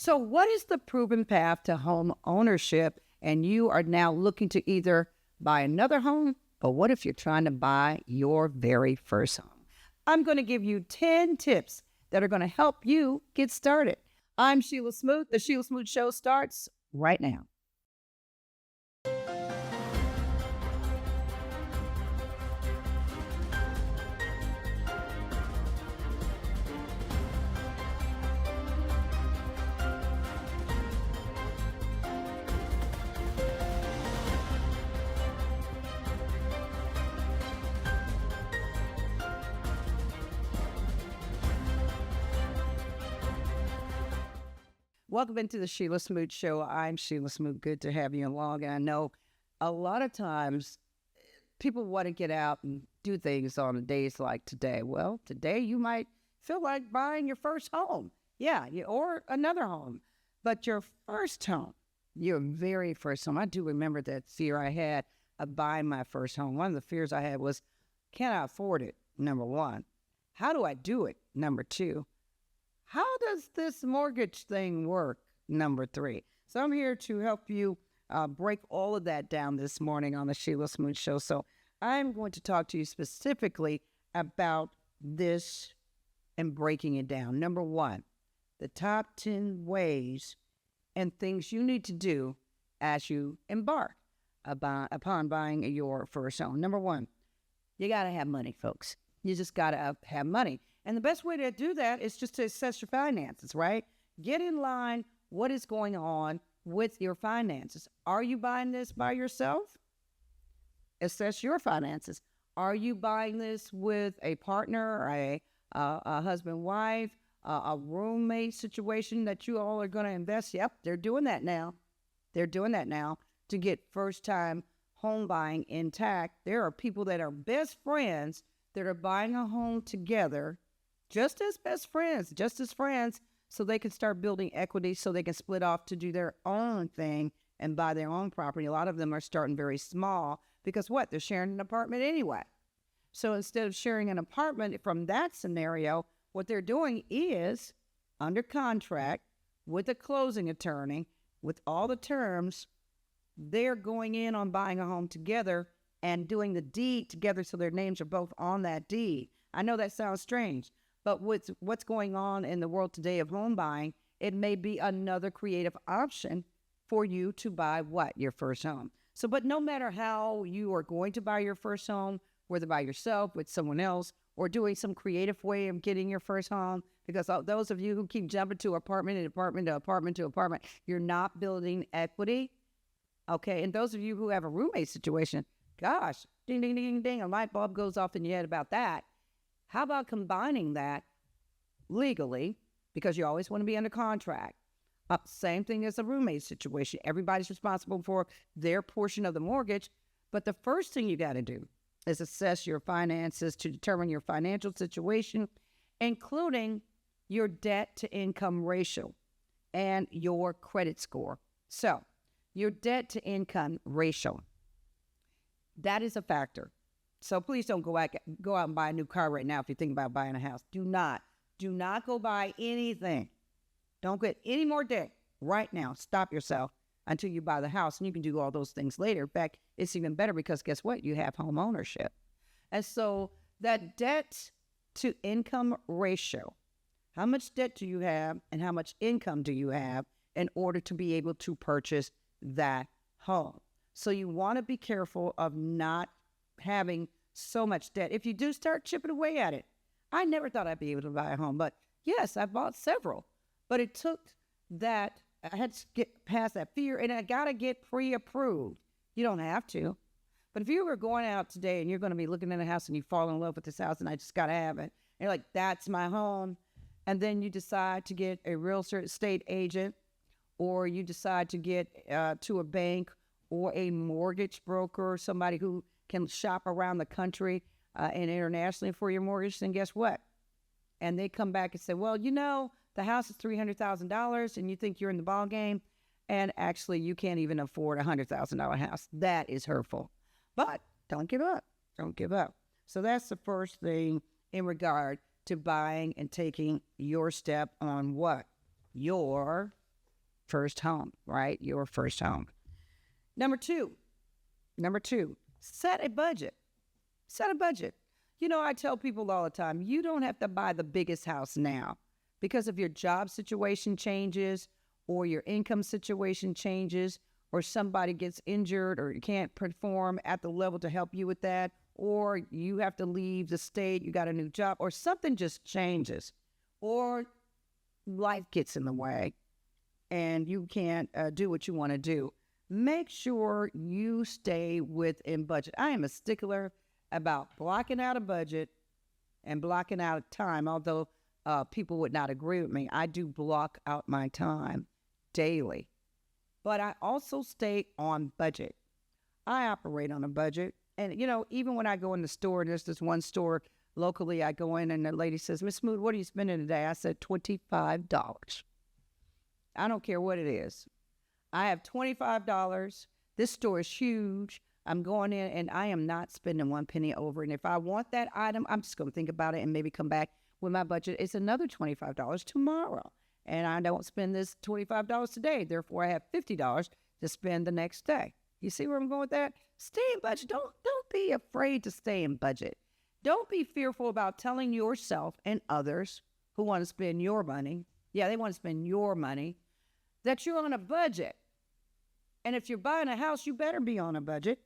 So what is the proven path to home ownership? And you are now looking to either buy another home, but what if you're trying to buy your very first home? I'm going to give you 10 tips that are going to help you get started. I'm Shelia Smoot. The Shelia Smoot Show starts right now. Welcome into the Shelia Smoot Show. I'm Shelia Smoot. Good to have you along. And I know a lot of times people want to get out and do things on days like today. Well, today you might feel like buying your first home. Or another home. But your first home, your very first home. I do remember that fear I had of buying my first home. One of the fears I had was, can I afford it? Number one. How do I do it? Number two. How does this mortgage thing work? Number three. So I'm here to help you break all of that down this morning on the Shelia Smoot Show. So I'm going to talk to you specifically about this and breaking it down. Number one, the top 10 ways and things you need to do as you embark upon buying your first home. Number one, you got to have money, folks. You just got to have money. And the best way to do that is just to assess your finances, right? Get in line what is going on with your finances. Are you buying this by yourself? Assess your finances. Are you buying this with a partner or a husband, wife, a roommate situation that you all are going to invest? Yep, they're doing that now. They're doing that now to get first-time home buying intact. There are people that are best friends that are buying a home together, just as best friends, just as friends, so they can start building equity so they can split off to do their own thing and buy their own property. A lot of them are starting very small because what? They're sharing an apartment anyway. So instead of sharing an apartment from that scenario, what they're doing is under contract with a closing attorney, with all the terms, they're going in on buying a home together and doing the deed together so their names are both on that deed. I know that sounds strange, but with what's going on in the world today of home buying, it may be another creative option for you to buy what? Your first home. So, but no matter how you are going to buy your first home, whether by yourself, with someone else, or doing some creative way of getting your first home, because those of you who keep jumping to apartment to apartment to apartment to apartment, you're not building equity. Okay, and those of you who have a roommate situation, gosh, ding, ding, ding, ding, a light bulb goes off in your head about that. How about combining that legally, because you always want to be under contract? Same thing as a roommate situation. Everybody's responsible for their portion of the mortgage, but the first thing you got to do is assess your finances to determine your financial situation, including your debt to income ratio and your credit score. So your debt to income ratio, that is a factor. So please don't go out and buy a new car right now if you think about buying a house. Do not go buy anything. Don't get any more debt right now. Stop yourself until you buy the house, and you can do all those things later. In fact, it's even better because guess what? You have home ownership. And so that debt to income ratio, how much debt do you have and how much income do you have in order to be able to purchase that home? So you want to be careful of not having so much debt. If you do start chipping away at it, I never thought I'd be able to buy a home, but yes, I bought several. But it took that, I had to get past that fear, and I got to get pre-approved. You don't have to. But if you were going out today and you're going to be looking at a house and you fall in love with this house and I just got to have it, and you're like, that's my home, and then you decide to get a real estate agent, or you decide to get to a bank or a mortgage broker, or somebody who can shop around the country and internationally for your mortgage, then guess what? And they come back and say, well, you know, the house is $300,000 and you think you're in the ball game, and actually you can't even afford a $100,000 house. That is hurtful. But don't give up. Don't give up. So that's the first thing in regard to buying and taking your step on what? Your first home, right? Your first home. Number two, set a budget. Set a budget. You know, I tell people all the time, you don't have to buy the biggest house now because if your job situation changes or your income situation changes or somebody gets injured or you can't perform at the level to help you with that, or you have to leave the state, you got a new job, or something just changes, or life gets in the way and you can't do what you want to do. Make sure you stay within budget. I am a stickler about blocking out a budget and blocking out time, although people would not agree with me. I do block out my time daily, but I also stay on budget. I operate on a budget. And, you know, even when I go in the store, there's this one store locally, I go in and the lady says, Miss Smoot, what are you spending today? I said, $25. I don't care what it is. I have $25. This store is huge. I'm going in and I am not spending one penny over. And if I want that item, I'm just going to think about it and maybe come back with my budget. It's another $25 tomorrow. And I don't spend this $25 today. Therefore, I have $50 to spend the next day. You see where I'm going with that? Stay in budget. Don't be afraid to stay in budget. Don't be fearful about telling yourself and others who want to spend your money, yeah, they want to spend your money, that you're on a budget. And if you're buying a house, you better be on a budget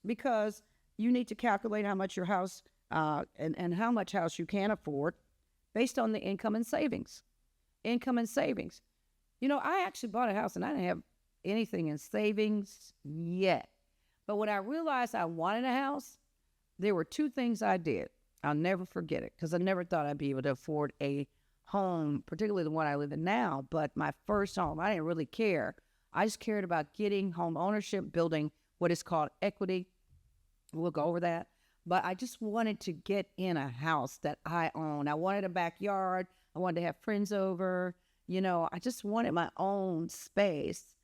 because you need to calculate how much your house and how much house you can afford based on the income and savings. Income and savings. You know, I actually bought a house and I didn't have anything in savings yet. But when I realized I wanted a house, there were two things I did. I'll never forget it because I never thought I'd be able to afford a home, particularly the one I live in now. But my first home, I didn't really care. I just cared about getting home ownership, building what is called equity. We'll go over that. But I just wanted to get in a house that I own. I wanted a backyard. I wanted to have friends over. You know, I just wanted my own space.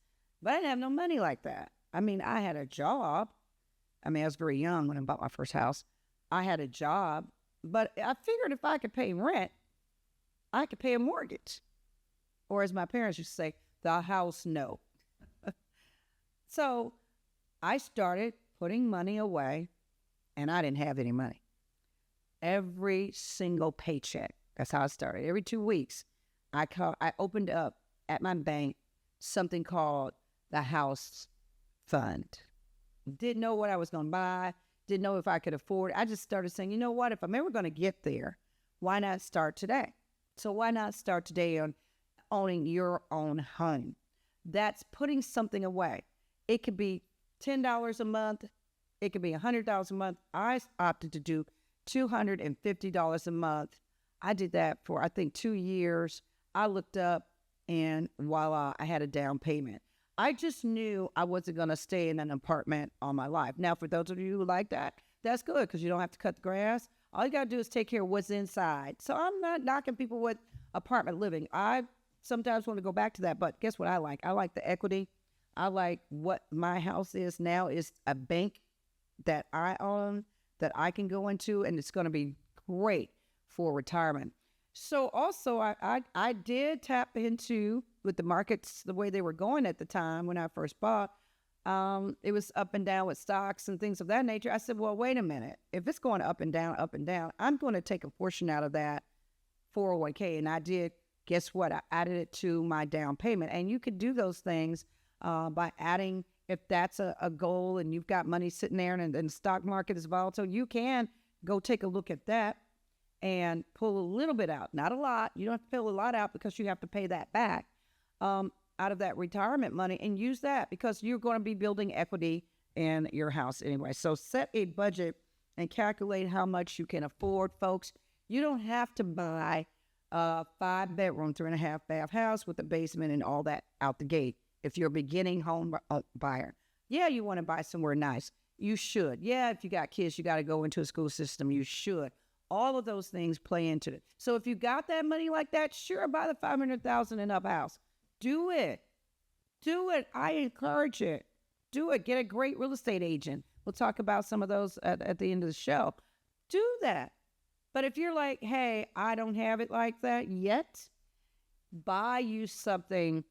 But I didn't have no money like that. I mean, I had a job. I mean, I was very young when I bought my first house. I had a job, but I figured if I could pay rent, I could pay a mortgage. Or as my parents used to say, the house note. So I started putting money away, and I didn't have any money. Every single paycheck, that's how I started. Every 2 weeks, I opened up at my bank something called the house fund. Didn't know what I was going to buy. Didn't know if I could afford it. I just started saying, you know what? If I'm ever going to get there, why not start today? So why not start today on owning your own home? That's putting something away. It could be $10 a month. It could be $100 a month. I opted to do $250 a month. I did that for, I think, 2 years. I looked up and voila, I had a down payment. I just knew I wasn't going to stay in an apartment all my life. Now, for those of you who like that, that's good because you don't have to cut the grass. All you got to do is take care of what's inside. So I'm not knocking people with apartment living. I sometimes want to go back to that, but guess what I like? I like the equity. I like what my house is now is a bank that I own that I can go into, and it's going to be great for retirement. So also I did tap into, with the markets the way they were going at the time when I first bought, it was up and down with stocks and things of that nature. I said, well, wait a minute. If it's going up and down, I'm going to take a portion out of that 401k. And I did, guess what? I added it to my down payment. And you could do those things by adding, if that's a goal and you've got money sitting there and the stock market is volatile, you can go take a look at that and pull a little bit out, not a lot. You don't have to pull a lot out because you have to pay that back out of that retirement money and use that because you're going to be building equity in your house anyway. So set a budget and calculate how much you can afford, folks. You don't have to buy a 5-bedroom, 3.5-bath house with a basement and all that out the gate. If you're a beginning home buyer, yeah, you want to buy somewhere nice. You should. Yeah, if you got kids, you got to go into a school system. You should. All of those things play into it. So if you got that money like that, sure, buy the $500,000 and up house. Do it. Do it. I encourage it. Do it. Get a great real estate agent. We'll talk about some of those at the end of the show. Do that. But if you're like, hey, I don't have it like that yet, buy you something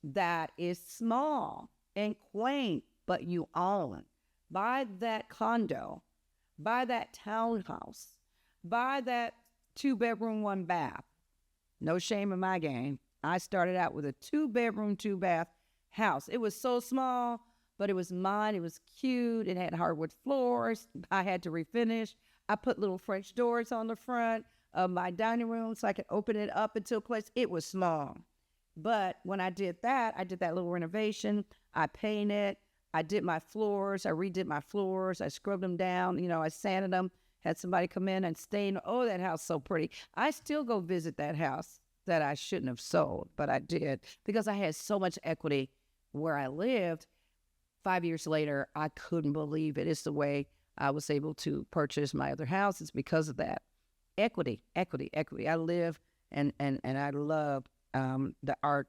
that is small and quaint, but you own. Buy that condo, buy that townhouse, buy that 2-bedroom, 1-bath. No shame in my game. I started out with a 2-bedroom, 2-bath house. It was so small, but it was mine. It was cute. It had hardwood floors. I had to refinish. I put little French doors on the front of my dining room so I could open it up into a place. It was small. But when I did that little renovation. I painted. I did my floors. I redid my floors. I scrubbed them down. I sanded them. Had somebody come in and stain. Oh, that house so pretty. I still go visit that house that I shouldn't have sold, but I did because I had so much equity where I lived. 5 years later, I couldn't believe it. It's the way I was able to purchase my other house. It's because of that. Equity. I live and I love the art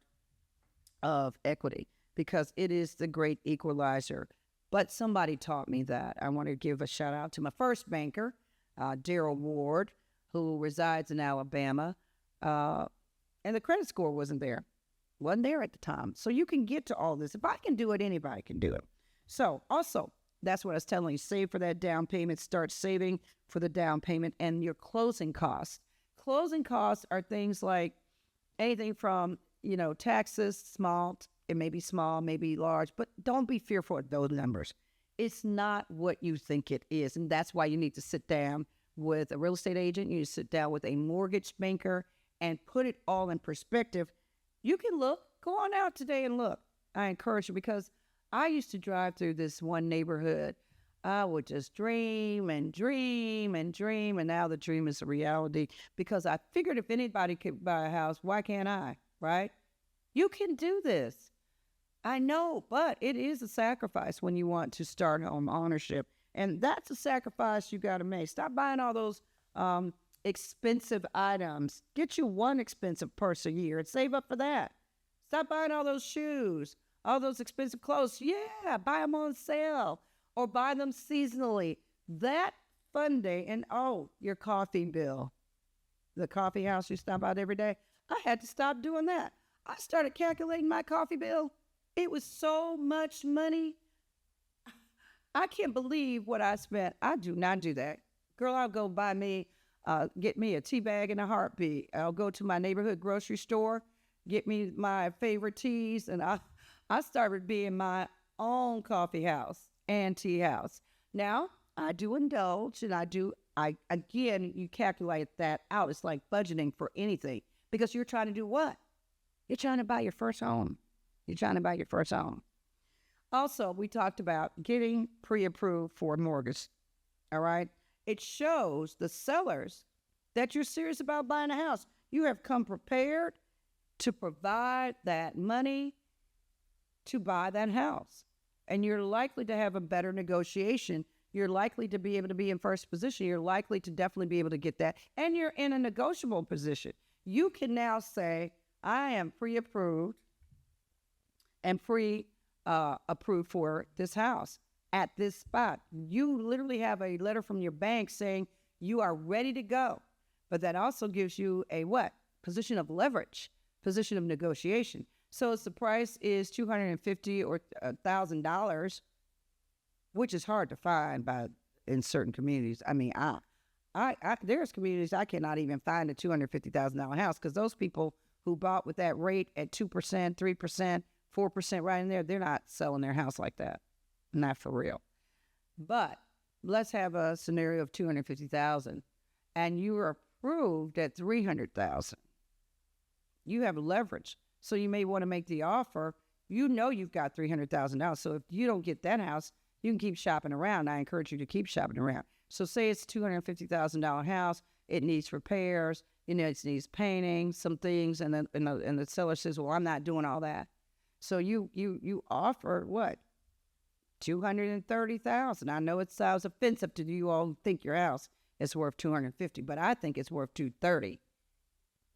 of equity because it is the great equalizer. But somebody taught me that. I want to give a shout out to my first banker, Daryl Ward, who resides in Alabama. And the credit score wasn't there at the time. So you can get to all this. If I can do it, anybody can do it. So also, that's what I was telling you. Save for that down payment. Start saving for the down payment and your closing costs. Closing costs are things like anything from, taxes, small. It may be small, maybe large, but don't be fearful of those numbers. It's not what you think it is. And that's why you need to sit down with a real estate agent. You need to sit down with a mortgage banker and put it all in perspective. You can look. Go on out today and look. I encourage you because I used to drive through this one neighborhood. I would just dream, and now the dream is a reality because I figured if anybody could buy a house, why can't I, right? You can do this. I know, but it is a sacrifice when you want to start home ownership, and that's a sacrifice you got to make. Stop buying all those expensive items. Get you one expensive purse a year and save up for that. Stop buying all those shoes, all those expensive clothes. Yeah, buy them on sale or buy them seasonally. That fun day, and your coffee bill. The coffee house you stop out every day. I had to stop doing that. I started calculating my coffee bill. It was so much money. I can't believe what I spent. I do not do that. Girl, I'll go get me a tea bag in a heartbeat. I'll go to my neighborhood grocery store, get me my favorite teas, and I started being my own coffee house and tea house. Now, I do indulge, and again, you calculate that out. It's like budgeting for anything because you're trying to do what? You're trying to buy your first home. Also, we talked about getting pre-approved for a mortgage, all right? It shows the sellers that you're serious about buying a house. You have come prepared to provide that money to buy that house. And you're likely to have a better negotiation. You're likely to be able to be in first position. You're likely to definitely be able to get that. And you're in a negotiable position. You can now say, I am pre-approved and approved for this house at this spot. You literally have a letter from your bank saying you are ready to go. But that also gives you a what? Position of leverage, position of negotiation. So if the price is $250 or $1,000, which is hard to find in certain communities. I mean, there's communities I cannot even find a $250,000 house because those people who bought with that rate at 2%, 3%, 4% right in there, they're not selling their house like that. Not for real. But let's have a scenario of $250,000 and you are approved at $300,000. You have leverage. So you may want to make the offer. You know you've got $300,000. So if you don't get that house, you can keep shopping around. I encourage you to keep shopping around. So say it's a $250,000 house. It needs repairs. It needs painting, some things. And then the seller says, well, I'm not doing all that. So you offer what? $230,000. I know it sounds offensive to you all who think your house is worth $250,000, but I think it's worth $230,000.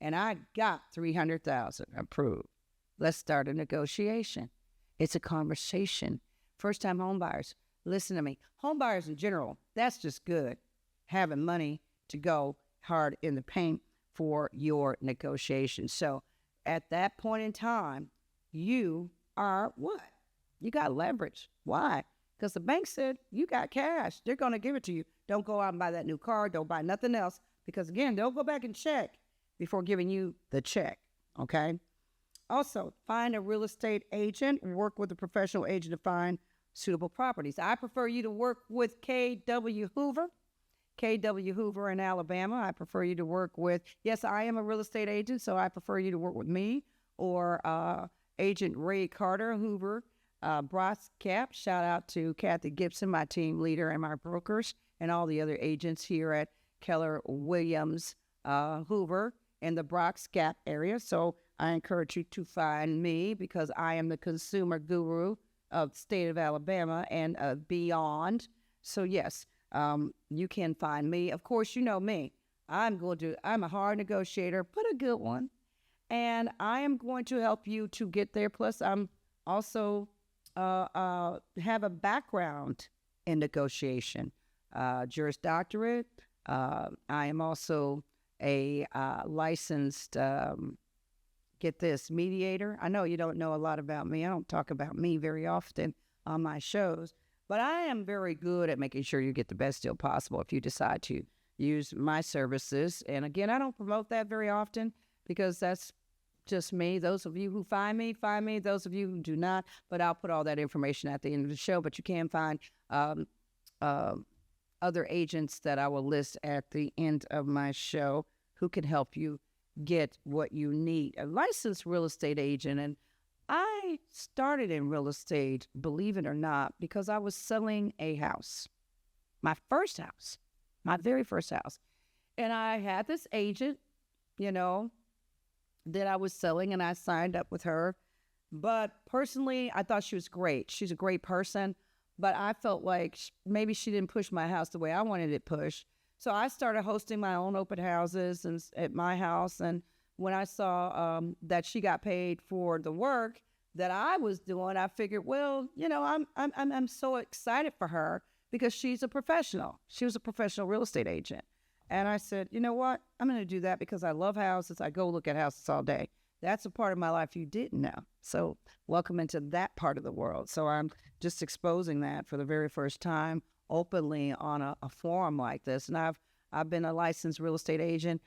And I got $300,000 approved. Let's start a negotiation. It's a conversation. First-time homebuyers, listen to me. Homebuyers in general, that's just good. Having money to go hard in the paint for your negotiation. So at that point in time, you are what? You got leverage. Why? Because the bank said you got cash. They're going to give it to you. Don't go out and buy that new car. Don't buy nothing else. Because again, they'll go back and check before giving you the check. Okay. Also, find a real estate agent and work with a professional agent to find suitable properties. I prefer you to work with K.W. Hoover. K.W. Hoover in Alabama. I prefer you to work with, yes, I am a real estate agent, so I prefer you to work with me or Agent Ray Carter Hoover, Bross Cap. Shout out to Kathy Gibson, my team leader, and my brokers, and all the other agents here at Keller Williams Hoover in the Brox Gap area. So I encourage you to find me because I am the consumer guru of the state of Alabama and beyond. So yes, you can find me. Of course, you know me. I'm a hard negotiator, but a good one. And I am going to help you to get there. Plus, I'm also have a background in negotiation, Juris Doctorate. I am also a licensed, get this, mediator. I know you don't know a lot about me. I don't talk about me very often on my shows, but I am very good at making sure you get the best deal possible if you decide to use my services. And again, I don't promote that very often because that's just me. Those of you who find me, find me. Those of you who do not, but I'll put all that information at the end of the show. But you can find other agents that I will list at the end of my show who can help you get what you need. A licensed real estate agent. And I started in real estate, believe it or not, because I was selling a house, my first house, my very first house. And I had this agent, that I was selling, and I signed up with her. But personally, I thought she was great. She's a great person, but I felt like maybe she didn't push my house the way I wanted it pushed. So I started hosting my own open houses and at my house. And when I saw that she got paid for the work that I was doing, I figured, well, I'm so excited for her because she's a professional. She was a professional real estate agent. And I said, you know what? I'm going to do that because I love houses. I go look at houses all day. That's a part of my life you didn't know. So welcome into that part of the world. So I'm just exposing that for the very first time openly on a forum like this. And I've been a licensed real estate agent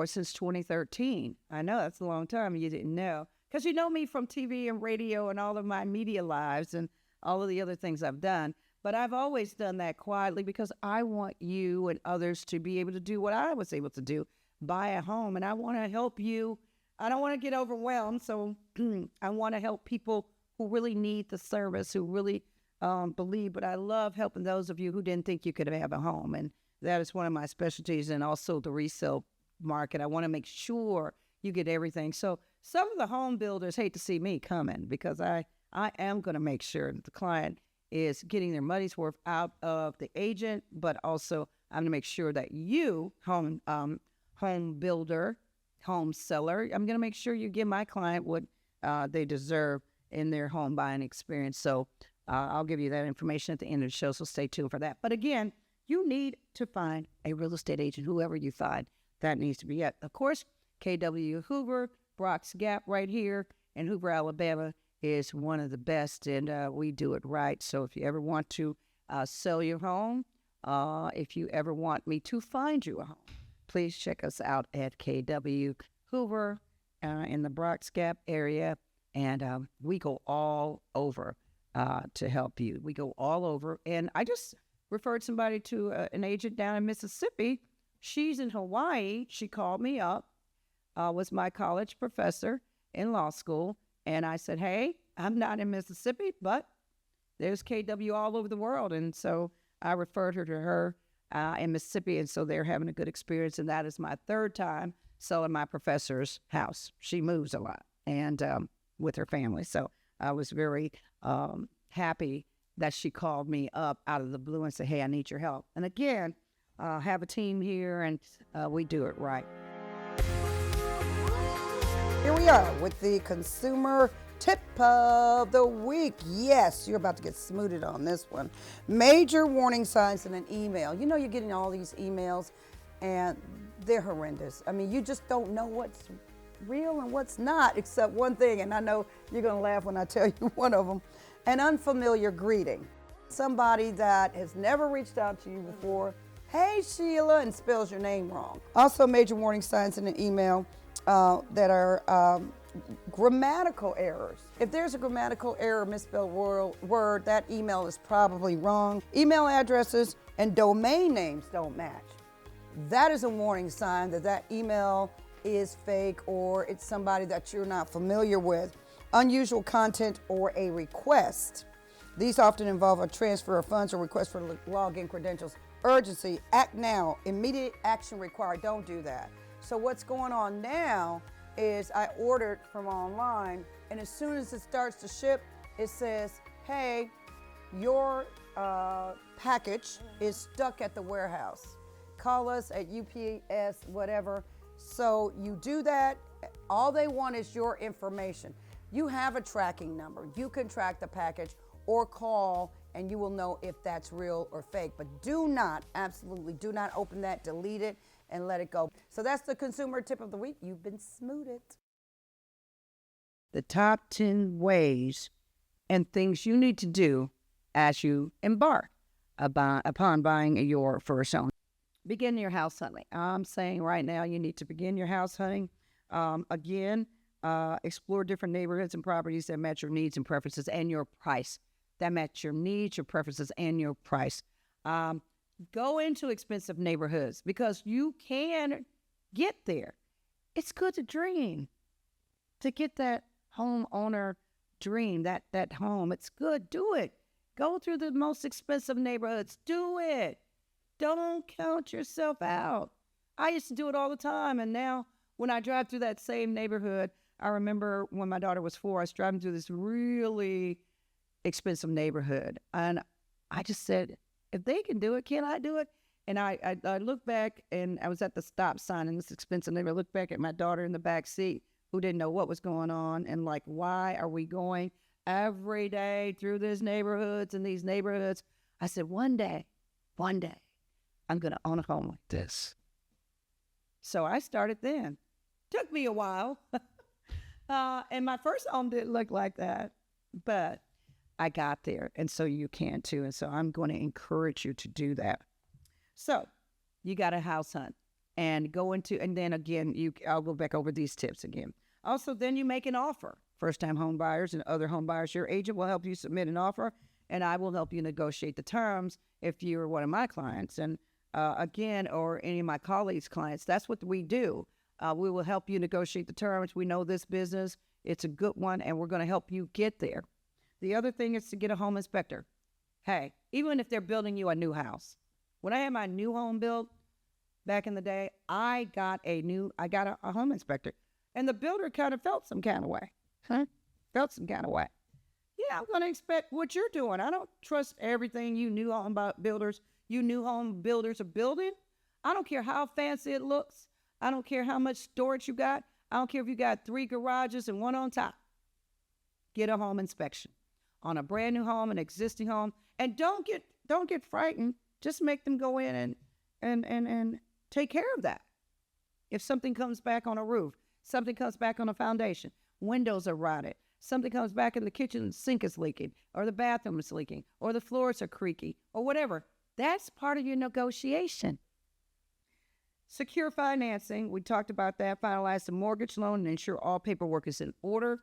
since 2013. I know that's a long time. You didn't know because you know me from TV and radio and all of my media lives and all of the other things I've done. But I've always done that quietly because I want you and others to be able to do what I was able to do, buy a home. And I want to help you. I don't want to get overwhelmed. So I want to help people who really need the service, who really believe. But I love helping those of you who didn't think you could have a home. And that is one of my specialties, and also the resale market. I want to make sure you get everything. So some of the home builders hate to see me coming because I am going to make sure that the client is getting their money's worth out of the agent, but also I'm going to make sure that you, home builder, home seller, I'm going to make sure you give my client what they deserve in their home buying experience. So I'll give you that information at the end of the show, so stay tuned for that. But again, you need to find a real estate agent, whoever you find, that needs to be it. Of course, K.W. Hoover, Brox Gap right here in Hoover, Alabama, is one of the best, and we do it right. So if you ever want to sell your home, if you ever want me to find you a home, please check us out at K.W. Hoover in the Brox Gap area, and we go all over to help you. We go all over, and I just referred somebody to an agent down in Mississippi. She's in Hawaii. She called me up, was my college professor in law school. And I said, hey, I'm not in Mississippi, but there's KW all over the world. And so I referred her to her in Mississippi. And so they're having a good experience. And that is my third time selling my professor's house. She moves a lot and with her family. So I was very happy that she called me up out of the blue and said, hey, I need your help. And again, have a team here and we do it right. Here we are with the consumer tip of the week. Yes, you're about to get smooted on this one. Major warning signs in an email. You know, you're getting all these emails and they're horrendous. I mean, you just don't know what's real and what's not, except one thing, and I know you're going to laugh when I tell you one of them, an unfamiliar greeting. Somebody that has never reached out to you before, hey Sheila, and spells your name wrong. Also major warning signs in an email that are grammatical errors. If there's a grammatical error, misspelled word, that email is probably wrong. Email addresses and domain names don't match. That is a warning sign that that email is fake or it's somebody that you're not familiar with. Unusual content or a request. These often involve a transfer of funds or request for login credentials. Urgency, act now, immediate action required. Don't do that. So what's going on now is I ordered from online, and as soon as it starts to ship, it says, hey, your package is stuck at the warehouse. Call us at UPS, whatever. So you do that. All they want is your information. You have a tracking number. You can track the package or call, and you will know if that's real or fake. But do not, absolutely do not open that, delete it, and let it go. So that's the consumer tip of the week. You've been smooted. The top 10 ways and things you need to do as you embark upon buying your first home. Begin your house hunting. I'm saying right now you need to begin your house hunting. Explore different neighborhoods and properties that match your needs and preferences and your price. That match your needs, your preferences, and your price. Go into expensive neighborhoods because you can get there. It's good to dream, to get that homeowner dream, that home. It's good. Do it. Go through the most expensive neighborhoods. Do it. Don't count yourself out. I used to do it all the time, and now when I drive through that same neighborhood, I remember when my daughter was 4, I was driving through this really expensive neighborhood, and I just said, if they can do it, can I do it? And I looked back, and I was at the stop sign in this expensive neighborhood. I looked back at my daughter in the back seat who didn't know what was going on, and like, why are we going every day through these neighborhoods and these neighborhoods? I said, one day, I'm going to own a home like this. So I started then. Took me a while. And my first home didn't look like that, but I got there, and so you can too. And so I'm going to encourage you to do that. So you got to house hunt and go into, and then again, I'll go back over these tips again. Also, then you make an offer. First-time home buyers and other home buyers, your agent will help you submit an offer, and I will help you negotiate the terms if you're one of my clients. And again, or any of my colleagues' clients, that's what we do. We will help you negotiate the terms. We know this business. It's a good one, and we're going to help you get there. The other thing is to get a home inspector. Hey, even if they're building you a new house. When I had my new home built back in the day, I got a home inspector, and the builder kind of felt some kind of way. Felt some kind of way. Yeah, I'm going to inspect what you're doing. I don't trust everything you new home builders are building. I don't care how fancy it looks. I don't care how much storage you got. I don't care if you got 3 garages and 1 on top. Get a home inspection on a brand new home, an existing home, and don't get frightened. Just make them go in and take care of that. If something comes back on a roof, something comes back on a foundation, windows are rotted, something comes back in the kitchen, sink is leaking, or the bathroom is leaking, or the floors are creaky, or whatever, that's part of your negotiation. Secure financing, we talked about that. Finalize the mortgage loan and ensure all paperwork is in order.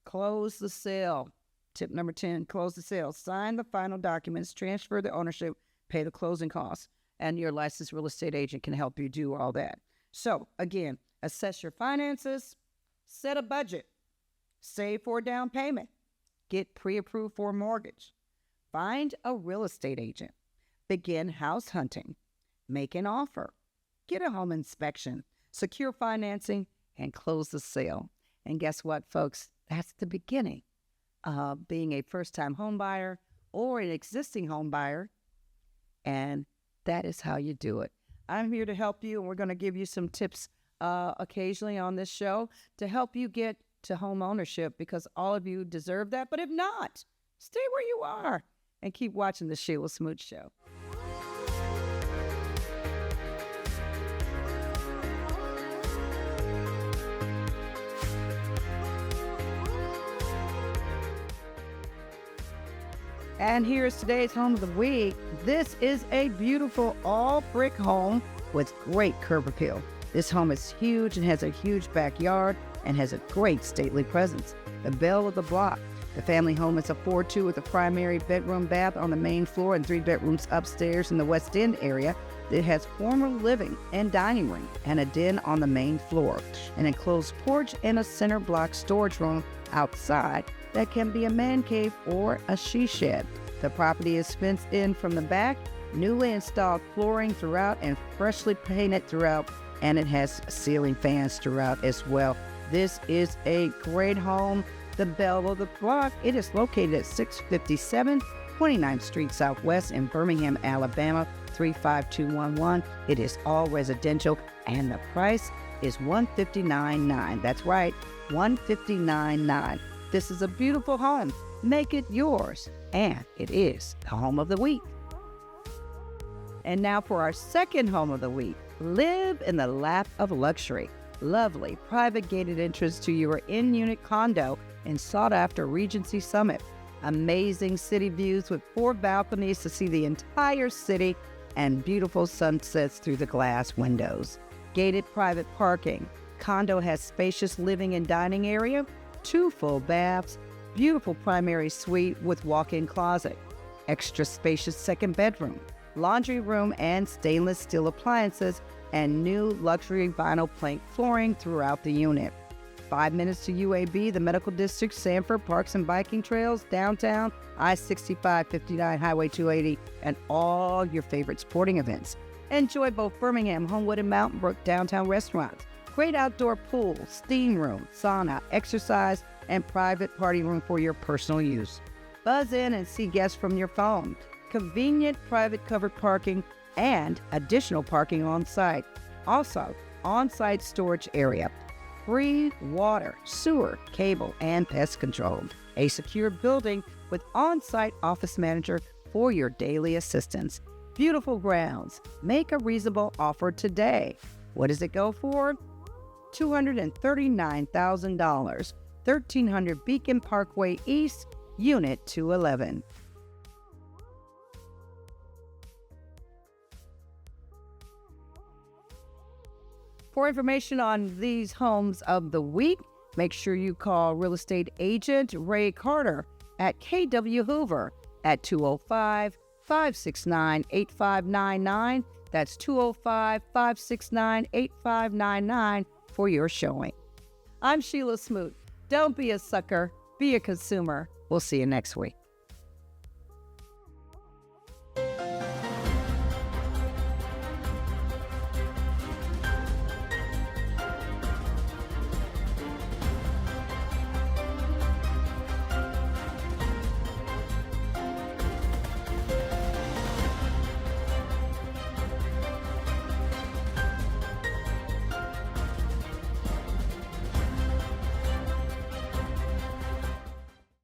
Close the sale. Tip number 10, close the sale. Sign the final documents, transfer the ownership, pay the closing costs, and your licensed real estate agent can help you do all that. So, again, assess your finances, set a budget, save for a down payment, get pre-approved for a mortgage, find a real estate agent, begin house hunting, make an offer, get a home inspection, secure financing, and close the sale. And guess what, folks? That's the beginning of being a first-time home buyer or an existing home buyer, and that is how you do it. I'm here to help you, and we're going to give you some tips occasionally on this show to help you get to home ownership, because all of you deserve that. But if not, stay where you are and keep watching the Shelia Smoot Show. And here's today's home of the week. This is a beautiful all-brick home with great curb appeal. This home is huge and has a huge backyard and has a great stately presence. The belle of the block. The family home is a 4-2 with a primary bedroom bath on the main floor and 3 bedrooms upstairs in the West End area. It has formal living and dining room and a den on the main floor, an enclosed porch and a center block storage room outside that can be a man cave or a she shed. The property is fenced in from the back, newly installed flooring throughout and freshly painted throughout, and it has ceiling fans throughout as well. This is a great home. The belle of the block. It is located at 657 29th Street Southwest in Birmingham, Alabama, 35211. It is all residential, and the price is $159,900. That's right, $159,900. This is a beautiful home. Make it yours, and it is the home of the week. And now for our second home of the week. Live in the lap of luxury. Lovely private gated entrance to your in-unit condo in sought-after Regency Summit. Amazing city views with 4 balconies to see the entire city and beautiful sunsets through the glass windows. Gated private parking. Condo has spacious living and dining area, 2 full baths, beautiful primary suite with walk-in closet, extra spacious second bedroom, laundry room and stainless steel appliances, and new luxury vinyl plank flooring throughout the unit. 5 minutes to UAB, the Medical District, Sanford, Parks and Biking Trails, downtown, I-65, 59, Highway 280, and all your favorite sporting events. Enjoy both Birmingham, Homewood, and Mountain Brook downtown restaurants. Great outdoor pool, steam room, sauna, exercise, and private party room for your personal use. Buzz in and see guests from your phone. Convenient private covered parking and additional parking on site. Also, on-site storage area. Free water, sewer, cable, and pest control. A secure building with on-site office manager for your daily assistance. Beautiful grounds. Make a reasonable offer today. What does it go for? $239,000. 1300 Beacon Parkway East, Unit 211. For information on these homes of the week, make sure you call real estate agent Ray Carter at KW Hoover at 205-569-8599. That's 205-569-8599 for your showing. I'm Shelia Smoot. Don't be a sucker, be a consumer. We'll see you next week.